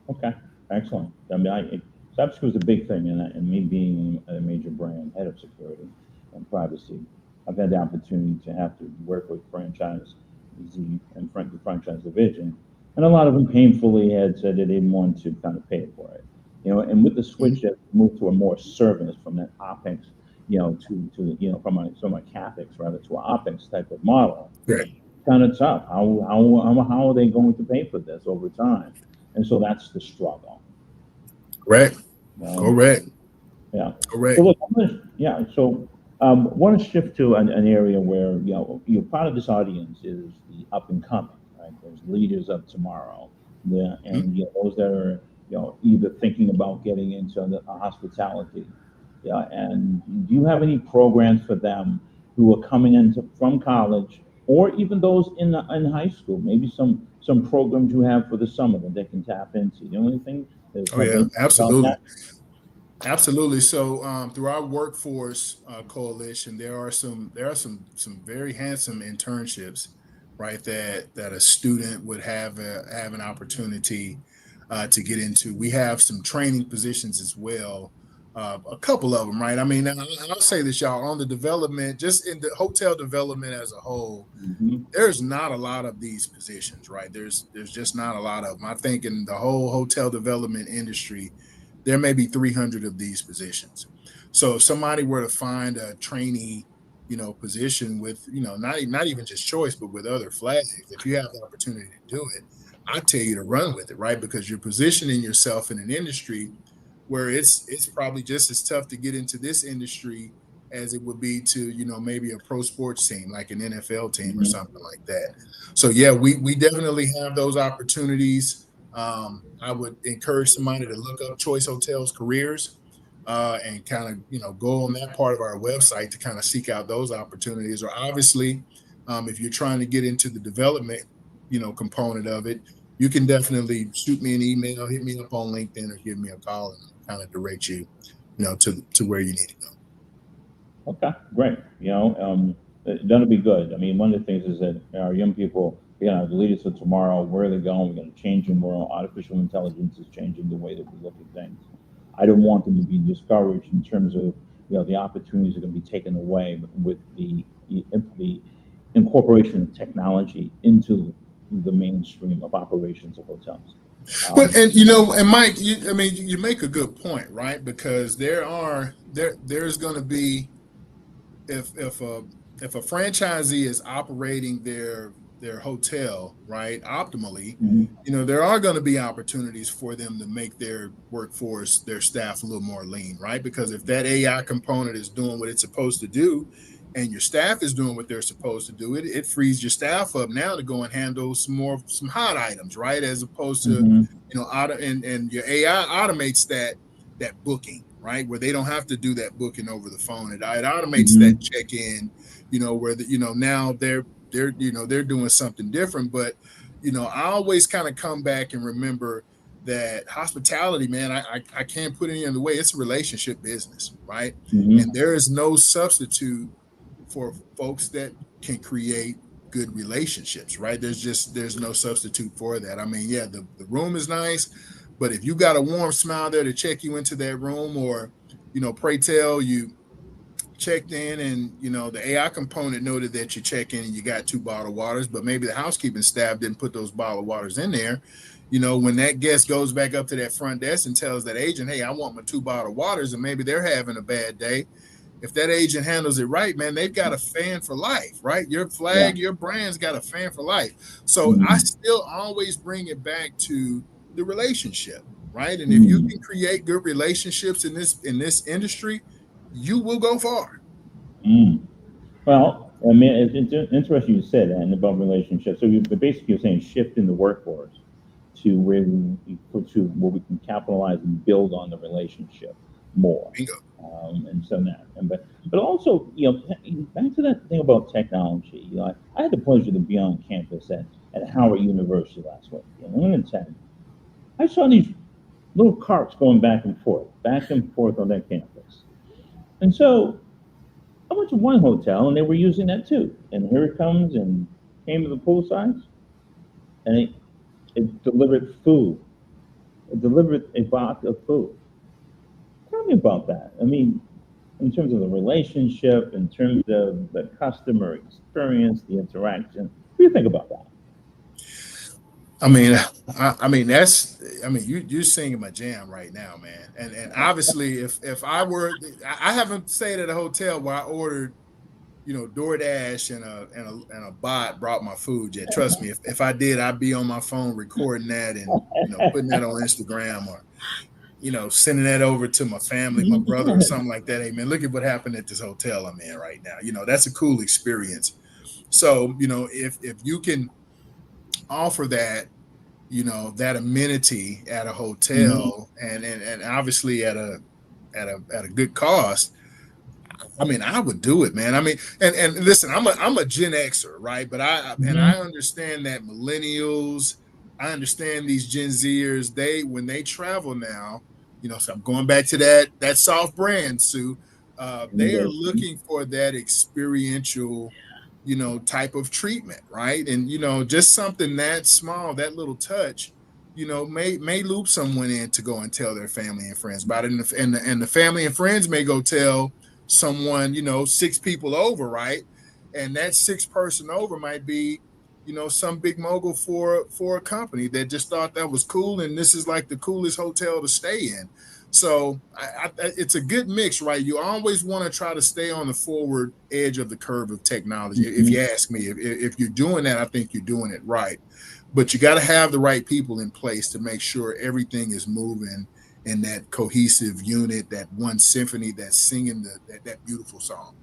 Okay, excellent. Cybersecurity is a big thing, and me being a major brand head of security and privacy, I've had the opportunity to have to work with franchise and the franchise division, and a lot of them painfully had said that they didn't want to kind of pay for it, And with the switch that moved to a more service from that OpEx, to from a CapEx rather to an OpEx type of model, kind of tough. How are they going to pay for this over time? And so that's the struggle. Correct. Correct. Yeah. Correct. So look, I want to shift to an area where part of this audience is the up and coming, right? There's leaders of tomorrow, and those that are either thinking about getting into hospitality Yeah, and do you have any programs for them who are coming into from college, or even those in high school? Maybe some programs you have for the summer that they can tap into. You know anything? Oh Have yeah, anything about absolutely. that? Absolutely. So through our workforce coalition, there are some very handsome internships, right? That a student would have an opportunity to get into. We have some training positions as well, a couple of them, right? I mean, I'll say this, y'all, on the development, just in the hotel development as a whole, Hmm. there's not a lot of these positions, right? There's just not a lot of them. I think in the whole hotel development industry, there may be 300 of these positions. So if somebody were to find a trainee, position with, not even just choice, but with other flags, if you have the opportunity to do it, I tell you to run with it, right? Because you're positioning yourself in an industry where it's probably just as tough to get into this industry as it would be to, maybe a pro sports team like an NFL team or Hmm. something like that. So yeah, we definitely have those opportunities. I would encourage somebody to look up Choice Hotels careers and kind of go on that part of our website to kind of seek out those opportunities. Or obviously, if you're trying to get into the development component of it, you can definitely shoot me an email, hit me up on LinkedIn, or give me a call, and I'll kind of direct you to where you need to go. Okay, great. That'll be good. I mean, one of the things is that our young people, the leaders of tomorrow, where are they going? We're going to change the world. Artificial intelligence is changing the way that we look at things. I don't want them to be discouraged in terms of, the opportunities are going to be taken away with the incorporation of technology into the mainstream of operations of hotels. But Um, and Mike, I mean, you make a good point, right? Because there's going to be, if a franchisee is operating their hotel right optimally, mhm, there are going to be opportunities for them to make their workforce, their staff, a little more lean, right? Because if that AI component is doing what it's supposed to do, and your staff is doing what they're supposed to do, it frees your staff up now to go and handle some hot items, right? As opposed to, mhm, and your AI automates that booking, right? Where they don't have to do that booking over the phone. It automates that mhm, check-in, where now they're doing something different. But, I always kind of come back and remember that hospitality, man, I can't put any other way. It's a relationship business, right? And mhm, there is no substitute for folks that can create good relationships, right? There's no substitute for that. I mean, yeah, the room is nice, but if you got a warm smile there to check you into that room, or pray tell you checked in, and the AI component noted that you check in and you got two bottled waters, but maybe the housekeeping staff didn't put those bottled waters in there. When that guest goes back up to that front desk and tells that agent, hey, I want my two bottled waters, and maybe they're having a bad day, if that agent handles it right, man, they've got a fan for life, right? Your yeah. flag, your brand's got a fan for life. So I Mhm, still always bring it back to the relationship, right? And if you mhm. can create good relationships in this industry, you will go far. Mm. Well, I mean, it's interesting you said that and about relationships. So basically you're saying shift in the workforce to where we can capitalize and build on the relationship more. Bingo. And so that, but also, back to that thing about technology. I had the pleasure to be on campus at Howard University last week. I'm going to tell you, I saw these little carts going back and forth on that campus. And so I went to one hotel and they were using that too. And here it comes and came to the pool sides and it delivered food. It delivered a box of food. Tell me about that. I mean, in terms of the relationship, in terms of the customer experience, the interaction. What do you think about that? I mean, you're singing my jam right now, man. And obviously, if I haven't stayed at a hotel where I ordered, DoorDash and a bot brought my food yet. Trust me, if I did, I'd be on my phone recording that and putting that on Instagram, or sending that over to my family, my brother, or something like that. Hey man, look at what happened at this hotel I'm in right now. That's a cool experience. So, if you can offer that amenity at a Mhm. hotel, and obviously at a at a good cost, I mean, I would do it, man. I mean, and listen, I'm a Gen Xer, right? But I understand that millennials, I understand these Gen Zers, when they travel now, so I'm going back to that soft brand, Sue. They are looking for that experiential, type of treatment, right? And just something that small, that little touch, may loop someone in to go and tell their family and friends about it, and the family and friends may go tell someone, 6 people over, right? And that 6th person over might be, some big mogul for a company that just thought that was cool, and this is like the coolest hotel to stay in. So it's a good mix, right? You always want to try to stay on the forward edge of the curve of technology. If you ask me, if you're doing that, I think you're doing it right. But you got to have the right people in place to make sure everything is moving in that cohesive unit, that one symphony that's singing that beautiful song.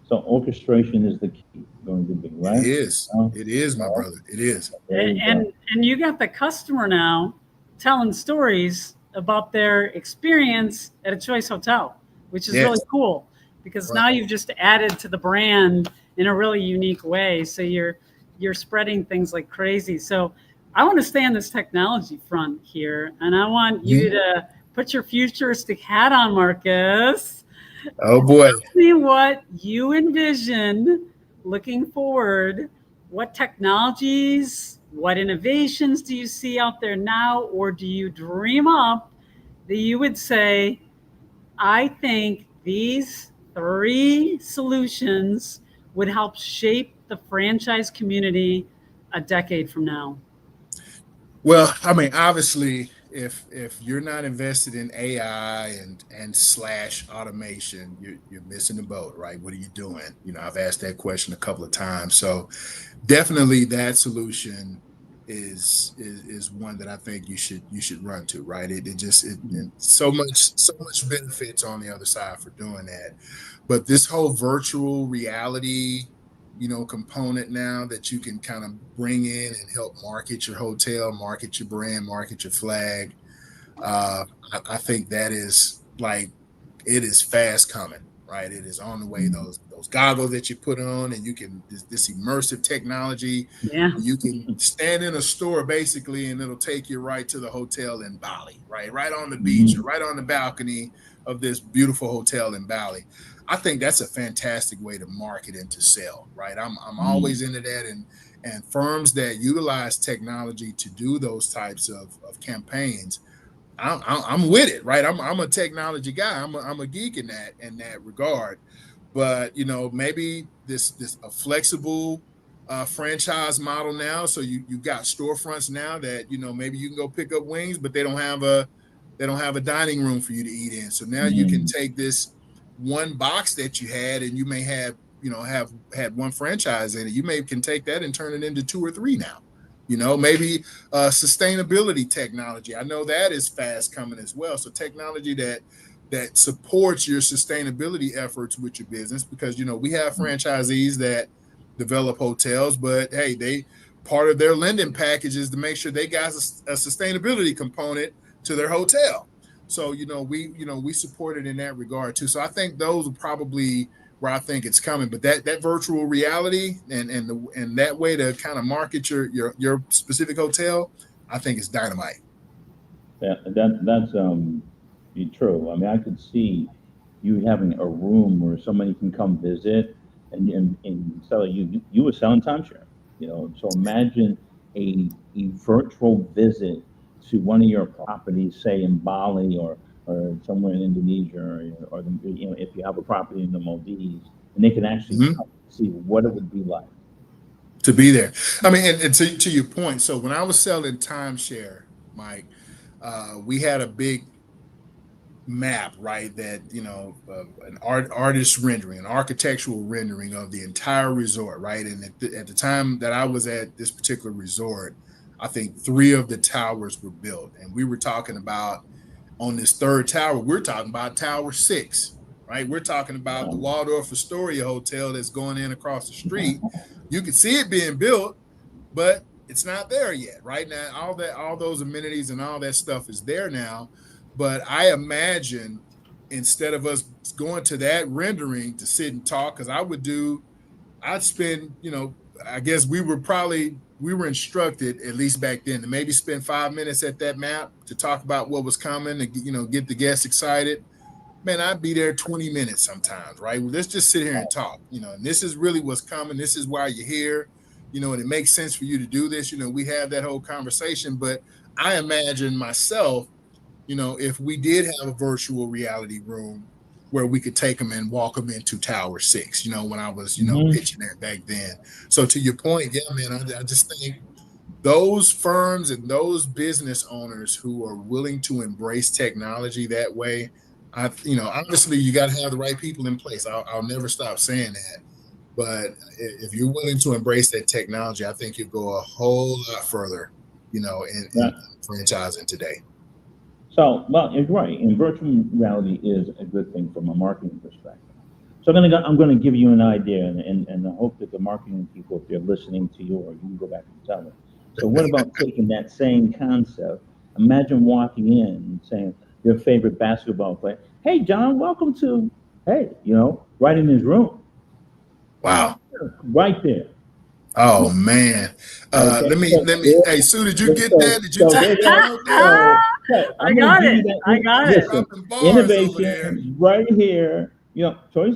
So orchestration is the key going to be, right? It is. It is, my brother. It is. And you got the customer now telling stories about their experience at a Choice Hotel, which is really cool, because now you've just added to the brand in a really unique way. So you're spreading things like crazy. So I want to stay on this technology front here, and I want you to put your futuristic hat on, Marcus. Oh boy. Tell me what you envision looking forward. What technologies, what innovations do you see out there now, or do you dream up that you would say, I think these 3 solutions would help shape the franchise community a decade from now? Well, I mean, obviously, if you're not invested in AI and slash automation, you're missing the boat, right? What are you doing? I've asked that question a couple of times. So definitely that solution is one that I think you should run to, right? It so much benefits on the other side for doing that. But this whole virtual reality component now that you can kind of bring in and help market your hotel, market your brand, market your flag. I think that is it is fast coming, right? It is on the way. Those goggles that you put on, and you can this immersive technology. Yeah. You can stand in a store basically, and it'll take you right to the hotel in Bali, right on the beach, or right on the balcony of this beautiful hotel in Bali. I think that's a fantastic way to market and to sell, right? I'm always into that, and firms that utilize technology to do those types of campaigns, I'm with it, right? I'm a technology guy. I'm a geek in that regard. But maybe this a flexible franchise model now. So you've got storefronts now that maybe you can go pick up wings, but they don't have a dining room for you to eat in. So now you can take this one box that you had, and you may have had one franchise in it. You can take that and turn it into 2 or 3 now. Maybe sustainability technology. I know that is fast coming as well. So technology that supports your sustainability efforts with your business, because we have franchisees that develop hotels, but hey, part of their lending package is to make sure they got a sustainability component to their hotel. So we support it in that regard too. So I think those are probably where I think it's coming. But that virtual reality and that way to kind of market your specific hotel, I think is dynamite. Yeah, that's true. I mean, I could see you having a room where somebody can come visit and sell you were selling timeshare. So imagine a virtual visit to one of your properties, say in Bali or somewhere in Indonesia, or if you have a property in the Maldives, and they can actually see what it would be like to be there. I mean, and to your point, so when I was selling timeshare, Mike, we had a big map, right? That an artist rendering, an architectural rendering of the entire resort, right? And at the time that I was at this particular resort, I think 3 of the towers were built, and we were talking about on this 3rd tower, we're talking about Tower 6, right? We're talking about the Waldorf Astoria Hotel that's going in across the street. You can see it being built, but it's not there yet, right? Now, all those amenities and all that stuff is there now. But I imagine instead of us going to that rendering to sit and talk, because I'd spend, I guess we were instructed, at least back then, to maybe spend 5 minutes at that map to talk about what was coming, to, get the guests excited. Man, I'd be there 20 minutes sometimes, right? Well, let's just sit here and talk, and this is really what's coming. This is why you're here, and it makes sense for you to do this. We have that whole conversation. But I imagine myself, if we did have a virtual reality room where we could take them and walk them into Tower 6, when I was, pitching that back then. So to your point, yeah, man, I just think those firms and those business owners who are willing to embrace technology that way, obviously you got to have the right people in place. I'll never stop saying that. But if you're willing to embrace that technology, I think you'll go a whole lot further, in franchising today. So, well, you're right. And virtual reality is a good thing from a marketing perspective. So I'm going to give you an idea, and I hope that the marketing people, if they're listening to you, or you can go back and tell them. So what about taking that same concept? Imagine walking in and saying your favorite basketball player, "Hey, John, welcome to," right in his room. Wow. Right there. Oh man. Okay. Let me. Hey, Sue, did you get that? Did you take that? I got it. I got it. Innovation right here. Choice,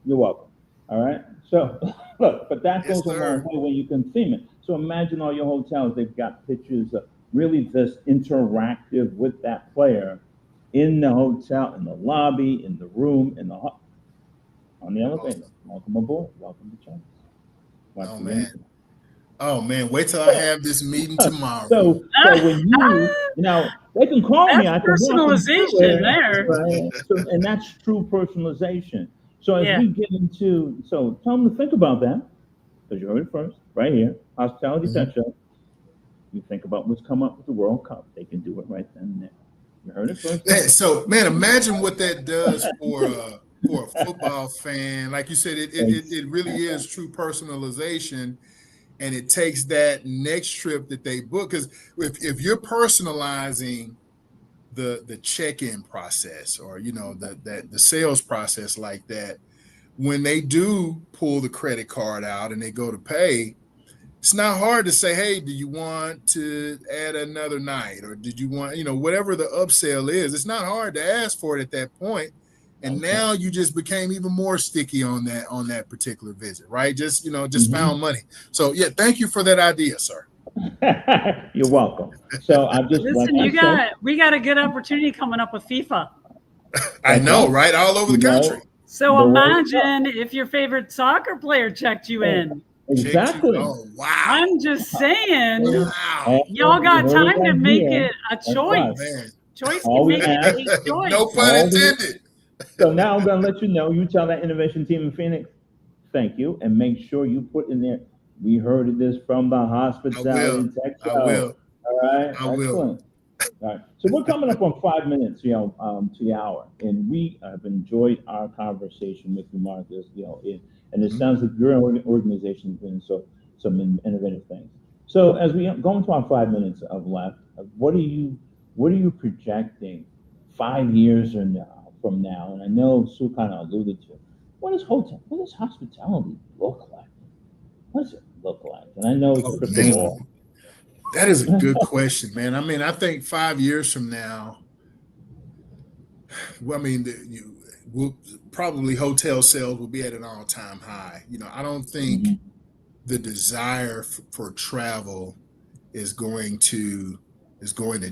you're welcome. All right. So look, but that goes a long way when you can theme it. So imagine all your hotels, they've got pictures of really just interactive with that player in the hotel, in the lobby, in the room, on the elevator. Welcome aboard. Welcome to Choice. Oh man, wait till I have this meeting tomorrow. So when they can call me. I can personalization there. Right? So, and that's true personalization. So as we get into, tell them to think about that, because you heard it first, right here, Hospitality Tech Show. You think about what's come up with the World Cup. They can do it right then and there. You heard it first. So man, imagine what that does for a football fan. Like you said, it really is true personalization. And it takes that next trip that they book, because if you're personalizing the check-in process, or the sales process like that, when they do pull the credit card out and they go to pay, it's not hard to say, "Hey, do you want to add another night, or did you want whatever the upsell is?" It's not hard to ask for it at that point. And now you just became even more sticky on that particular visit, right? Just found money. So yeah, thank you for that idea, sir. You're welcome. So I just listen. We got a good opportunity coming up with FIFA. I know, right? All over the country. So imagine if your favorite soccer player checked you in. Exactly. Oh wow! I'm just saying, wow. Y'all got time to make it a choice. Man. Choice can make it a choice. No pun intended. So now I'm going to let you know. You tell that innovation team in Phoenix, thank you, and make sure you put in there. We heard this from the Hospitality Tech Show. I will. All right. I will. All right. So we're coming up on 5 minutes, to the hour, and we have enjoyed our conversation with you, Marcus. And it sounds like your organization is doing some innovative things. So as we go into our 5 minutes of left, what are you projecting 5 years from now? And I know Sue kind of alluded to it. What does hospitality look like? What does it look like? And I know it's a crystal ball. That is a good question, man. I mean, I think 5 years from now, probably hotel sales will be at an all-time high. I don't think the desire for travel is going to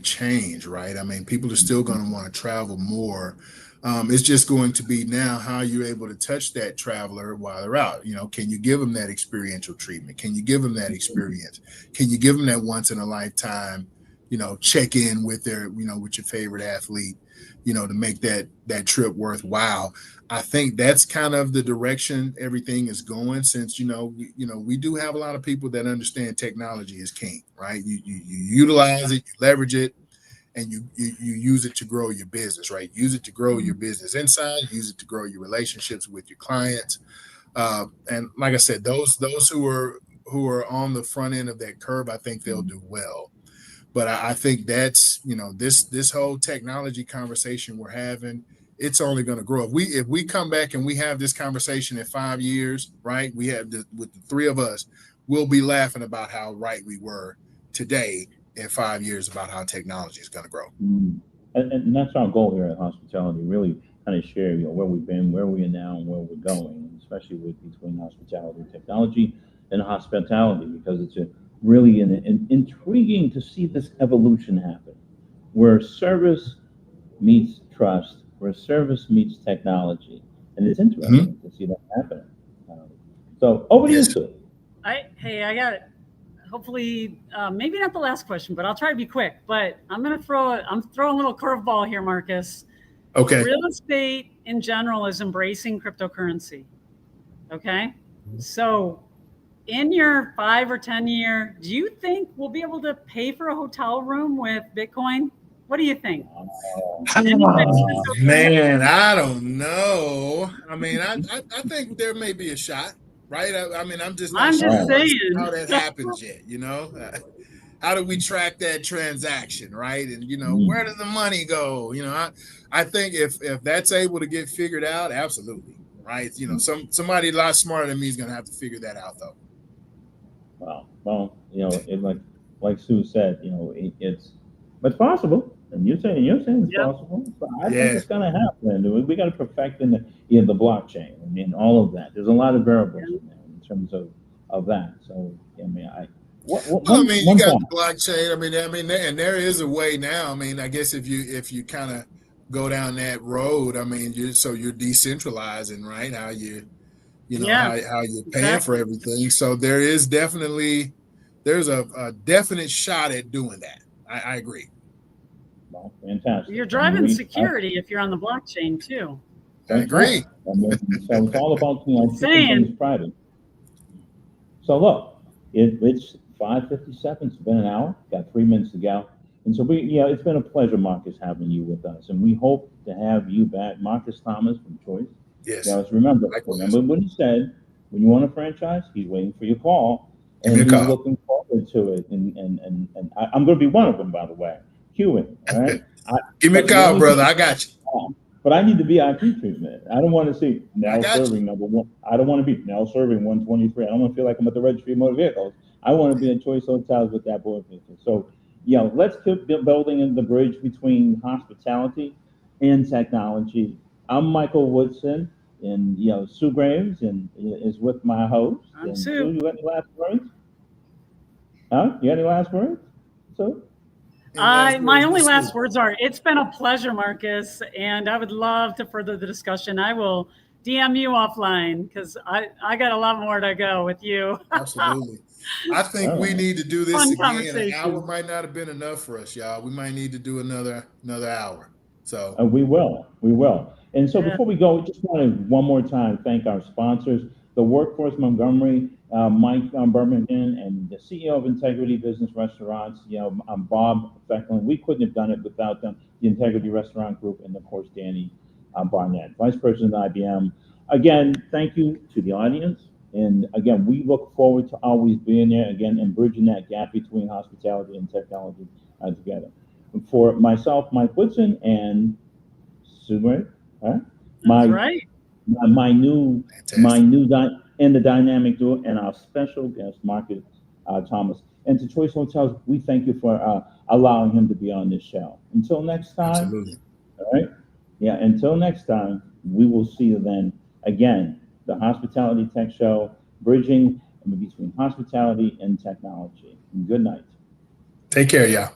change, right? I mean, people are still going to want to travel more. It's just going to be now how you're able to touch that traveler while they're out. Can you give them that experiential treatment? Can you give them that experience? Can you give them that once in a lifetime, check in with with your favorite athlete, to make that trip worthwhile? I think that's kind of the direction everything is going, since, we do have a lot of people that understand technology is king, right? You utilize it, you leverage it, and you use it to grow your business, right? Use it to grow your business inside, use it to grow your relationships with your clients. And like I said, those who are on the front end of that curve, I think they'll do well. But I think that's, this whole technology conversation we're having it's only going to grow. If we come back and we have this conversation in 5 years, right? We have with the three of us, we'll be laughing about how right we were today in 5 years about how technology is going to grow. And that's our goal here at Hospitality, really kind of share, where we've been, where we are now, and where we're going, especially between hospitality and technology and hospitality, because it's really intriguing to see this evolution happen, where service meets trust, where service meets technology. And it's interesting to see that happen. So over to you, Sue. I got it. Hopefully, maybe not the last question, but I'll try to be quick. But I'm throwing a little curveball here, Marcus. Okay. Real estate in general is embracing cryptocurrency. Okay. So in your 5 or 10 year, do you think we'll be able to pay for a hotel room with Bitcoin? What do you think? Man, I don't know. I mean, I think there may be a shot, right? I mean, I'm just saying how that happens yet, How do we track that transaction, right? And, where does the money go? I think if that's able to get figured out, absolutely, right? Somebody a lot smarter than me is going to have to figure that out, though. Wow. Well, like Sue said, it's possible. And you're saying it's possible. So I think it's going to happen. We got to perfect the blockchain and all of that. There's a lot of variables in there in terms of that. So I mean, you got the blockchain. I mean, and there is a way now. I mean, I guess if you kind of go down that road, I mean, you're decentralizing, right? How you how you're paying for everything. So there's a definite shot at doing that. I agree. Well, fantastic. You're driving security if you're on the blockchain too. I agree. So it's all about keeping private. So look, it's 5:57. It's been an hour. Got 3 minutes to go. And so it's been a pleasure, Marcus, having you with us, and we hope to have you back, Marcus Thomas from Choice. Yes. Remember what he said. When you want a franchise, he's waiting for your call, and he's looking forward to it. And I'm going to be one of them, by the way. Queuing, all right? Give me a call, brother. I got you. But I need the VIP treatment. I don't want to see now serving number one. I don't want to be now serving 123. I don't want to feel like I'm at the registry of motor vehicles. I want to be at Choice Hotels with that board meeting. So, let's keep building in the bridge between hospitality and technology. I'm Michael Woodson, and Sue Graves is with my host. I'm Sue. You got any last words? Huh? You got any last words, Sue? My only last words are, it's been a pleasure, Marcus, and I would love to further the discussion. I will DM you offline because I got a lot more to go with you. Absolutely. I think we need to do this again. An hour might not have been enough for us, y'all. We might need to do another hour. So we will. And so before we go, just want to one more time thank our sponsors, the Workforce Montgomery, Mike Birmingham, and the CEO of Integrity Business Restaurants. I'm Bob Fecklin. We couldn't have done it without them. The Integrity Restaurant Group, and of course Danny Barnett, Vice President of IBM. Again, thank you to the audience. And again, we look forward to always being there again and bridging that gap between hospitality and technology together. For myself, Mike Woodson, and Sue Gray, my new and the dynamic duo, and our special guest, Marcus Thomas. And to Choice Hotels, we thank you for allowing him to be on this show. Until next time. Absolutely. All right. Yeah. Until next time, we will see you then. Again, the Hospitality Tech Show, bridging between hospitality and technology. And good night. Take care, y'all.